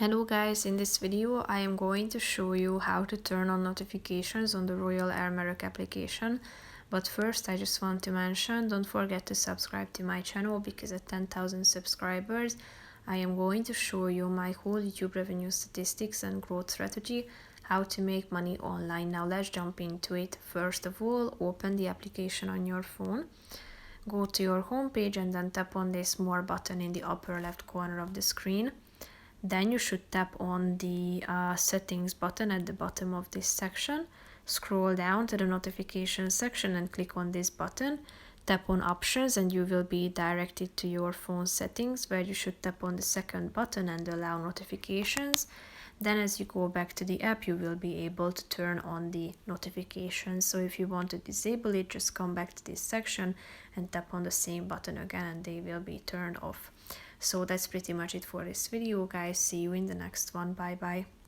Hello guys, in this video I am going to show you how to turn on notifications on the Royal Air Maroc application. But first I just want to mention, don't forget to subscribe to my channel because at 10,000 subscribers I am going to show you my whole YouTube revenue statistics and growth strategy, how to make money online. Now let's jump into it. First of all, open the application on your phone. Go to your home page and then tap on this More button in the upper left corner of the screen. Then you should tap on the settings button at the bottom of this section. Scroll down to the notifications section and click on this button. Tap on options and you will be directed to your phone settings, where you should tap on the second button and allow notifications. Then as you go back to the app, you will be able to turn on the notifications. So if you want to disable it, just come back to this section and tap on the same button again and they will be turned off. So that's pretty much it for this video, guys. See you in the next one. Bye bye.